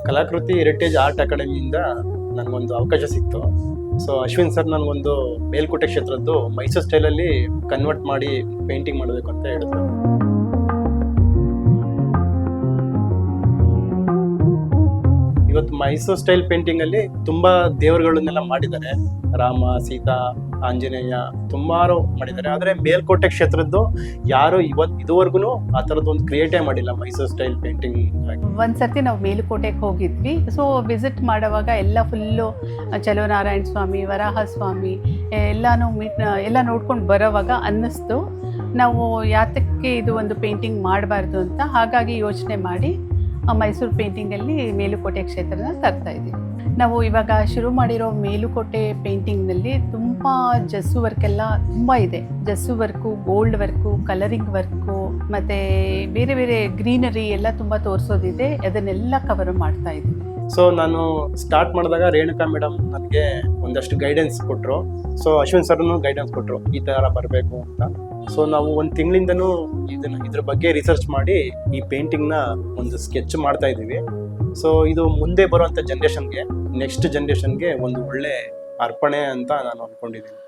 ಕಲಾಕೃತಿ heritage art ಅಕಾಡೆಮಿಯಿಂದ ನನಗೊಂದು ಅವಕಾಶ ಸಿಕ್ತು. ಸೊ ಅಶ್ವಿನ್ ಸರ್ ನನಗೊಂದು ಮೇಲ್ಕೋಟೆ ಕ್ಷೇತ್ರದ್ದು ಮೈಸೂರು ಸ್ಟೈಲಲ್ಲಿ ಕನ್ವರ್ಟ್ ಮಾಡಿ ಪೇಂಟಿಂಗ್ ಮಾಡಬೇಕು ಅಂತ ಹೇಳಿದ್ರು. ಇವತ್ತು ಮೈಸೂರು ಸ್ಟೈಲ್ ಪೇಂಟಿಂಗಲ್ಲಿ ತುಂಬ ದೇವರುಗಳನ್ನೆಲ್ಲ ಮಾಡಿದ್ದಾರೆ. ರಾಮ, ಸೀತಾ, ಆಂಜನೇಯ ತುಂಬಾರು ಮಾಡಿದ್ದಾರೆ. ಆದರೆ ಮೇಲ್ಕೋಟೆ ಕ್ಷೇತ್ರದ್ದು ಯಾರು ಇದುವರೆಗೂ ಆ ಥರದ್ದು ಕ್ರಿಯೇಟೇ ಮಾಡಿಲ್ಲ ಮೈಸೂರು ಸ್ಟೈಲ್ ಪೇಂಟಿಂಗ್. ಒಂದ್ಸರ್ತಿ ನಾವು ಮೇಲುಕೋಟೆಗೆ ಹೋಗಿದ್ವಿ. ಸೊ ವಿಸಿಟ್ ಮಾಡುವಾಗ ಎಲ್ಲ ಫುಲ್ಲು ಚಲುವನಾರಾಯಣ ಸ್ವಾಮಿ, ವರಾಹ ಸ್ವಾಮಿ ಎಲ್ಲ ನೋಡ್ಕೊಂಡು ಬರೋವಾಗ ಅನ್ನಿಸ್ತು ನಾವು ಯಾತಕ್ಕೆ ಇದು ಒಂದು ಪೇಂಟಿಂಗ್ ಮಾಡಬಾರ್ದು ಅಂತ. ಹಾಗಾಗಿ ಯೋಚನೆ ಮಾಡಿ ಮೈಸೂರು ಪೇಂಟಿಂಗಲ್ಲಿ ಮೇಲುಕೋಟೆ ಕ್ಷೇತ್ರನ ತರ್ತಾ ಇದ್ದೀವಿ. ನಾವು ಇವಾಗ ಶುರು ಮಾಡಿರೋ ಮೇಲುಕೋಟೆ ಪೇಂಟಿಂಗ್ನಲ್ಲಿ ತುಂಬ ಜಸ್ಸು ವರ್ಕ್ ಎಲ್ಲ ತುಂಬ ಇದೆ. ಜಸ್ಸು work, gold work, colouring work ಮತ್ತು ಬೇರೆ ಬೇರೆ ಗ್ರೀನರಿ ಎಲ್ಲ ತುಂಬ ತೋರಿಸೋದಿದೆ. ಅದನ್ನೆಲ್ಲ ಕವರ್ ಮಾಡ್ತಾ ಇದ್ದೀವಿ. ಸೊ ನಾನು ಸ್ಟಾರ್ಟ್ ಮಾಡಿದಾಗ ರೇಣುಕಾ ಮೇಡಮ್ ನನಗೆ ಒಂದಷ್ಟು ಗೈಡೆನ್ಸ್ ಕೊಟ್ಟರು. ಸೊ ಅಶ್ವಿನ್ ಸರ್ನು ಗೈಡೆನ್ಸ್ ಕೊಟ್ಟರು, ಈ ಥರ ಬರಬೇಕು ಅಂತ. ಸೊ ನಾವು ಒಂದು ತಿಂಗಳಿಂದನೂ ಇದ್ರ ಬಗ್ಗೆ ರಿಸರ್ಚ್ ಮಾಡಿ ಈ ಪೇಂಟಿಂಗ್ನ ಒಂದು ಸ್ಕೆಚ್ ಮಾಡ್ತಾ ಇದ್ದೀವಿ. ಸೊ ಇದು ಮುಂದೆ ಬರುವಂಥ ಜನ್ರೇಷನ್ಗೆ, ನೆಕ್ಸ್ಟ್ ಜನ್ರೇಷನ್ಗೆ ಒಂದು ಒಳ್ಳೆ ಅರ್ಪಣೆ ಅಂತ ನಾನು ಅಂದ್ಕೊಂಡಿದ್ದೀನಿ.